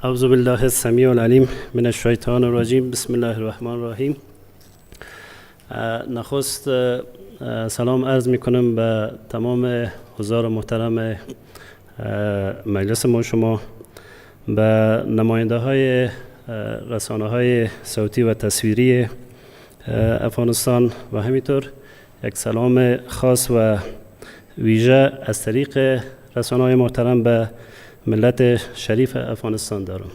اعوذ بالله السمیع العلیم من الشیطان الرجیم. بسم الله الرحمن الرحیم. نخست سلام عرض می کنم به تمام حضار محترم مجلس ما، شما، به نماینده های رسانه های صوتی و تصویری افغانستان و همینطور یک سلام خاص و ویژه از طریق رسانه های محترم به ملت شریف افغانستان دارم.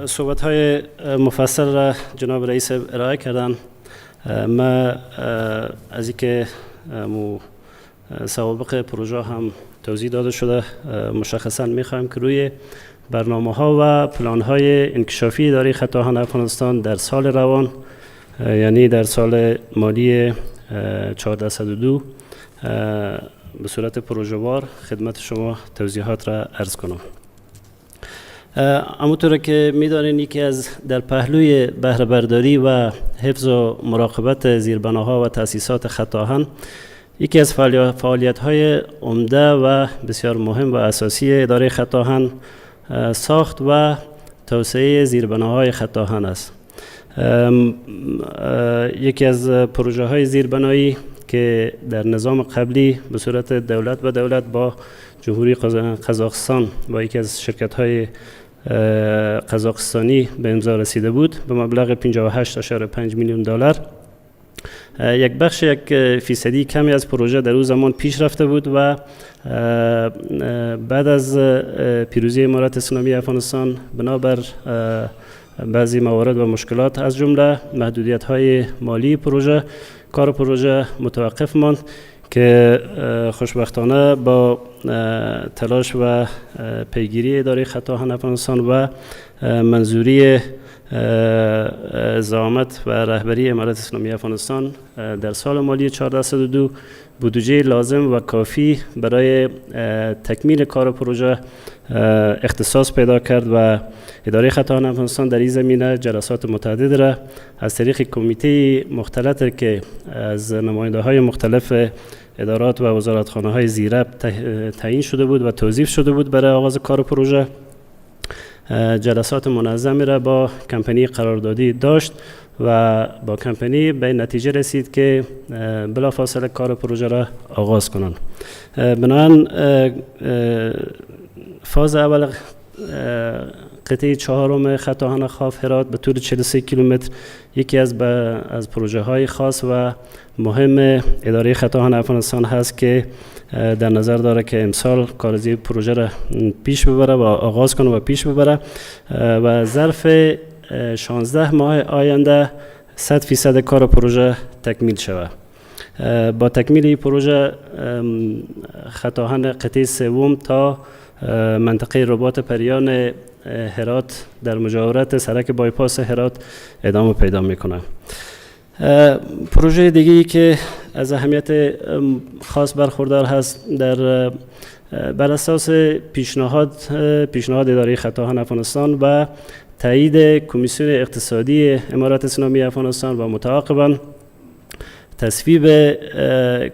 صحبت های مفصل را جناب رئیس ارائه کردن. ما از اینکه سوابق پروژه هم توضیح داده شده، مشخصا میخوایم که روی برنامه ها و پلان های انکشافی اداره خط آهن افغانستان در سال روان، یعنی در سال مالی 1402 به صورت پروژه‌وار خدمت شما توضیحات را عرض کنم. همونطور که می‌دانید یکی از در پهلوی بهره برداری و حفظ و مراقبت زیربناها و تأسیسات خط آهن، یکی از فعالیت‌های عمده و بسیار مهم و اساسی اداره خط آهن ساخت و توسعه زیربناهای خط آهن است. یکی از پروژه‌های زیربنایی که در نظام قبلی به صورت دولت به دولت با جمهوری قزاقستان و یکی از شرکت‌های قزاقستانی به امضا رسیده بود به مبلغ 58.5 میلیون دلار، یک بخش 1% کمی از پروژه در اون زمان پیش رفته بود و بعد از پیروزی امارت اسلامی افغانستان بنابر بعضی موارد و مشکلات از جمله محدودیت‌های مالی پروژه، کار پروژه متوقف ماند که خوشبختانه با تلاش و پیگیری اداره خط آهن افغانستان و منظوری زعامت و رهبری امارت اسلامی افغانستان در سال مالی 1402 بودجه لازم و کافی برای تکمیل کار پروژه اختصاص پیدا کرد و اداره خط آهن افغانستان در این زمینه جلسات متعدد را از طریق کمیته مختلطی که از نماینده های مختلف ادارات و وزارتخانه های زیرب تعیین شده بود و توظیف شده بود برای آغاز کار پروژه، جلسات منظمی را با کمپانی قراردادی داشت و با کمپانی به نتیجه رسید که بلافاصله کار پروژه را آغاز کنند. بنابراین فاز اول قطعه 4 خط آهن خاف هرات به طول 43 کیلومتر یکی از پروژه های خاص و مهم اداره خط آهن افغانستان هست که در نظر داره که امسال کارزی پروژه را پیش ببره و آغاز کنه و پیش ببره و ظرف 16 ماه آینده 100% کار پروژه تکمیل شود. با تکمیل این پروژه خط آهن قطعه 3 تا منطقه رباط پریان هرات در مجاورت سرک بایپاس هرات ادامه پیدا میکنه. پروژه دیگه‌ای که از اهمیت خاص برخوردار هست بر اساس پیشنهاد اداره خط آهن افغانستان و تایید کمیسیون اقتصادی امارت اسلامی افغانستان و متعاقباً تصویب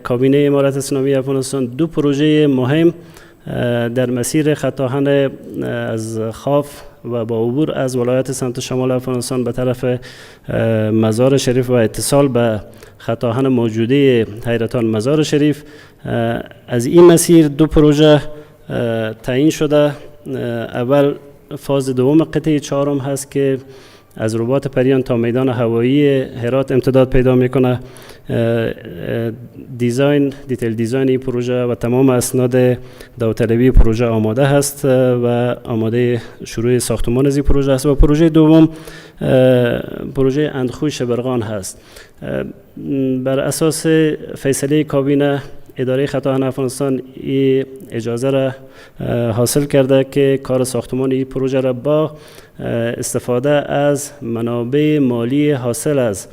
کابینه امارت اسلامی افغانستان 2 پروژه مهم در مسیر خط آهن از خاف و با عبور از ولایت سمت شمال افغانستان به طرف مزار شریف و اتصال به خط آهن موجوده حیرتان مزار شریف، از این مسیر 2 پروژه تعیین شده. اول فاز 2 قطعه 4 هست که از رباط پریان تا میدان هوایی هرات امتداد پیدا میکنه. دیتیل دیزاین این پروژه و تمام اسناد داوطلبی پروژه آماده هست و آماده شروع ساختمان از این پروژه است. و پروژه دوم پروژه اندخوی شبرغان هست. بر اساس فیصله کابینه اداره خط آهن افغانستان این اجازه را حاصل کرده که کار ساختمان این پروژه را با استفاده از منابع مالی حاصل از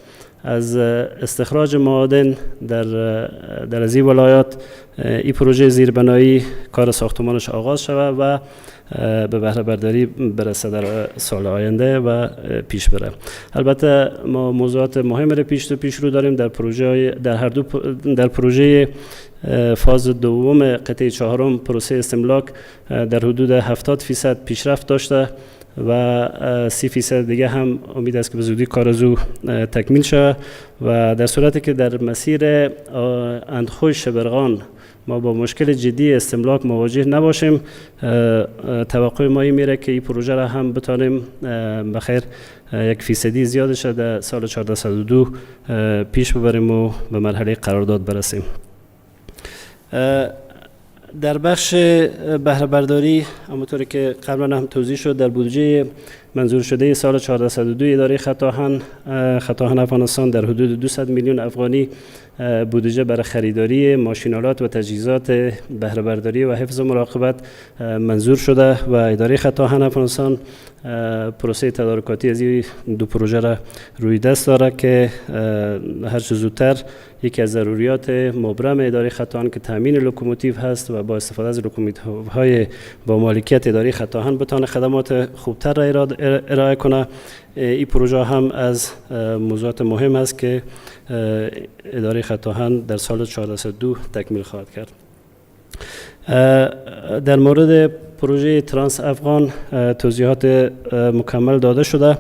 از استخراج معادن در از این ولایات این پروژه زیربنایی کار ساختمانش آغاز شود و به بهره برداری برسه در سال آینده و پیش بره. البته ما موضوعات مهم رو پیش رو داریم در پروژه فاز دوم قطعه چهارم پروسه استملاک در حدود 70% پیشرفت داشته و 30% دیگه هم امید است که به زودی کار از او تکمیل شود و در صورتی که در مسیر اندخوی شبرغان ما با مشکل جدی استملاک مواجه نباشیم، توقع ما این میره که این پروژه را هم بتانیم بخیر 1% زیادش در سال 1402 پیش ببریم و به مرحله قرارداد برسیم. در بخش بهره برداری همونطوری که قبلا هم توضیح شد، در بودجه منظور شده سال 1402 اداره خطاهن افغانستان در حدود 200 میلیون افغانی بودجه برای خریداری ماشینالات و تجهیزات بهره برداری و حفظ و مراقبت منظور شده و اداره خطاهن افغانستان پروسه تدارکاتی از این دو پروژه را روی دست داره که هر چه زودتر یکی از ضروریات مبرم اداره خطاهن که تامین لوکوموتیو هست و با استفاده از لوکوموتیوهای با مالکیت اداره خطاهن بتونه خدمات خوبتر را ارائه کنه. این پروژه هم از موضوعات مهم است که اداره خطاهن در سال 1402 تکمیل خواهد کرد. در مورد پروژه ترانس افغان توضیحات مکمل داده شده،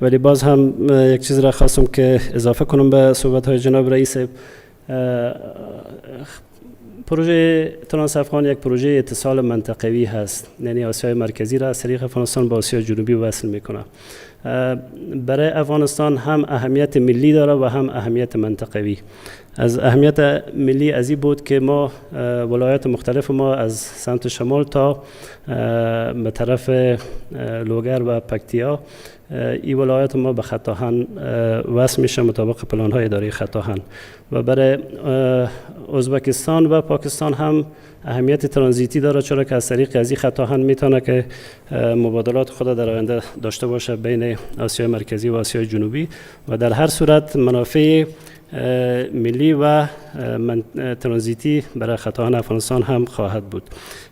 ولی باز هم یک چیز را خواستم که اضافه کنم به صحبت های جناب رئیس. پروژه ترانس افغان یک پروژه اتصال منطقوی هست، یعنی آسیای مرکزی را از طریق افغانستان با آسیای جنوبی وصل میکنه. برای افغانستان هم اهمیت ملی داره و هم اهمیت منطقوی. از اهمیت ملی از این بود که ما ولایات مختلف ما از سمت شمال تا به طرف لوگر و پکتیا این ولایات ما به خطاهن وصل میشه مطابق پلان های اداره خطاهن و برای ازبکستان و پاکستان هم اهمیت ترانزیتی داره، چرا که از طریق از این خطاهن میتونه که مبادلات خود در آینده داشته باشه بین آسیای مرکزی و آسیای جنوبی و در هر صورت منافع ملی و ترانزیتی برای خطاهن افغانستان هم خواهد بود.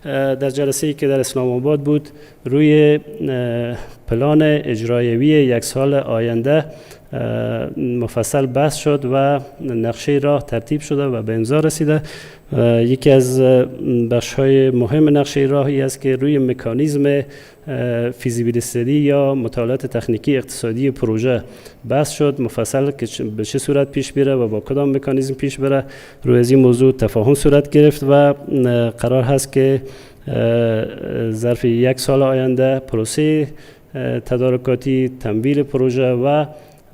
در جلسه‌ای که در اسلام آباد بود روی پلان اجرایوی یک سال آینده مفصل بحث شد و نقشه راه ترتیب شده و به امضا رسیده. یکی از بخش‌های مهم نقشه راهی است که روی مکانیزم فیزیبیلیتی یا مطالعات تکنیکی اقتصادی پروژه بحث شد مفصل که به چه صورت پیش بره و با کدام مکانیزم پیش بره. روی از این موضوع تفاهم صورت گرفت و قرار هست که ظرف یک سال آینده پروسه تدارکاتی، تمویل پروژه و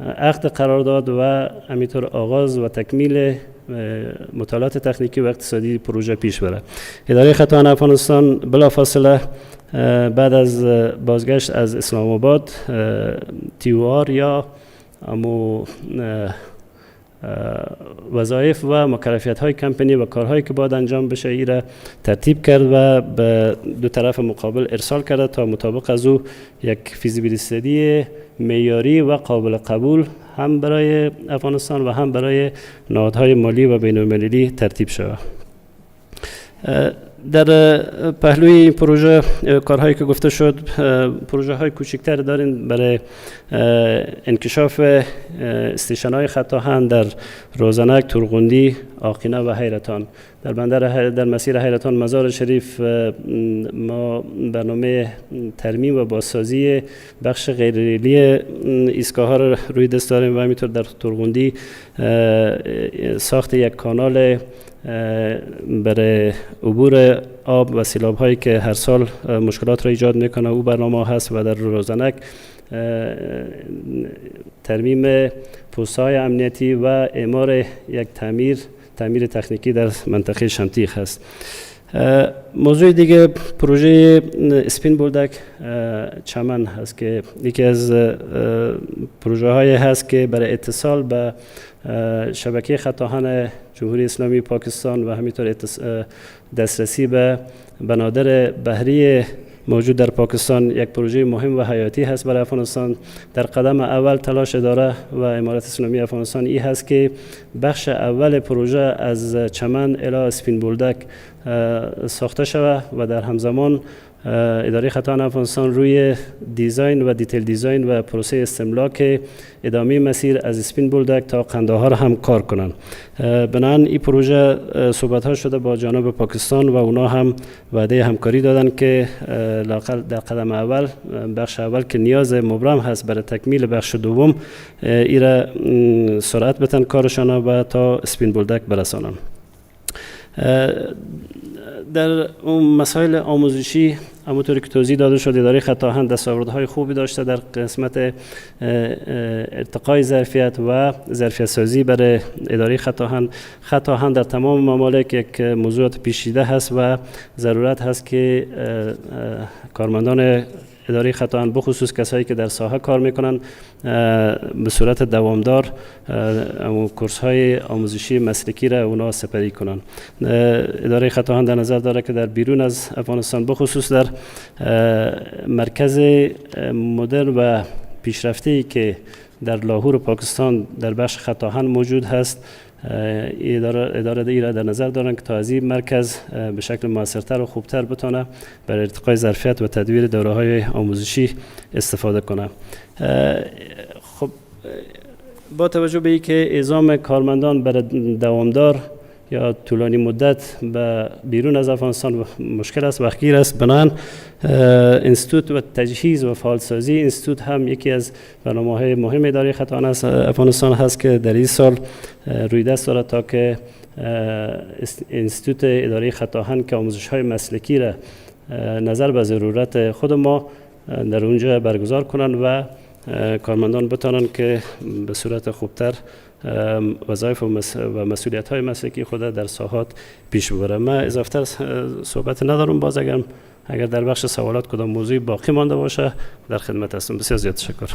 عقد قرارداد و همینطور آغاز و تکمیل مطالعات تکنیکی و اقتصادی پروژه پیش بره. اداره خطاهن افغانستان بلافاصله بعد از بازگشت از اسلام آباد TOR یا وظایف و مکلفیت های کمپانی و کارهایی که باید انجام بشه ای را ترتیب کرد و به دو طرف مقابل ارسال کرده تا مطابق از او یک فیزیبیلیتی معیاری و قابل قبول هم برای افغانستان و هم برای نهادهای مالی و بین المللی ترتیب شود. در پهلوی این پروژه کارهایی که گفته شد، پروژه های کوچکتر داریم برای انکشاف استیشن های خطاهن در روزنک، ترغندی، آقینه و حیرتان. در مسیر حیرتان مزار شریف ما برنامه ترمیم و بازسازی بخش غیرریلی ایستگاه ها را روی دست داریم و همینطور در ترغندی ساخت یک کانال برای عبور آب و سیلاب هایی که هر سال مشکلات را ایجاد میکنه او برنامه هست و در روزنک ترمیم پوست های امنیتی و اعمار یک تعمیر تکنیکی در منطقه شمتیخ هست. موضوع دیگه پروژه اسپین بولدک چمن هست که یکی از پروژه های هست که برای اتصال به شبکه خطاهن جمهوری اسلامی پاکستان و همینطور دسترسی به بنادر بحری موجود در پاکستان یک پروژه مهم و حیاتی هست برای افغانستان. در قدم اول تلاش اداره و امارت اسلامی افغانستان این هست که بخش اول پروژه از چمن الی اسپین بولدک ساخته شود و در همزمان اداره خطاهان افغانستان روی دیزاین و دیتیل دیزاین و پروسه استملاک ادامه مسیر از اسپین بولدک تا قندهار هم کار کنند. بنابراین این پروژه صحبت ها شده با جانب پاکستان و اونا هم وعده همکاری دادن که لااقل در قدم اول بخش اول که نیاز مبرم هست برای تکمیل بخش دوم ایره سرعت بتن کارشان و تا اسپین بولدک برسانن. در اون مسائل آموزشی همونطوری که توضیح داده شد اداره خطاهان دستاوردهای خوبی داشته در قسمت ارتقای ظرفیت و ظرفیت سازی برای اداره خطاهان در تمام ممالک یک موضوعات پیچیده هست و ضرورت هست که کارمندان اداره خطاهان بخصوص کسایی که در ساحه کار میکنن به صورت دوامدار کورس های آموزشی مسلکی را اونا سپری کنن. اداره خطاهان در نظر داره که در بیرون از افغانستان بخصوص در مرکز مدرن و پیشرفته‌ای که در لاهور پاکستان در بخش خطاهان موجود هست اداره ایرا در نظر دارن که تا از این مرکز به شکل موثرتر و خوبتر بتونه برای ارتقای ظرفیت و تدویر دوره‌های آموزشی استفاده کنه. خب با توجه به اینکه اعزام کارمندان برای دوامدار یا طولانی مدت به بیرون از افغانستان مشکل است، وقتگیر است، بنابراین انستیتوت و تجهیز و فعالسازی انستیتوت هم یکی از برنامه‌های مهم اداره خطاهان افغانستان هست که در این سال روی دست دارد تا که انستیتوت اداره خطاهان که آموزش‌های مسلکی را نظر به ضرورت خود ما در اونجا برگزار کنند و کارمندان بتوانند که به صورت خوبتر وظایف و مسئولیت‌های مسلکی خود در ساحات پیش ببرم. من اضافه‌تر صحبت ندارم. باز اگر در بخش سوالات کدام موضوعی باقی مانده باشه در خدمت هستم. بسیار زیاد تشکر.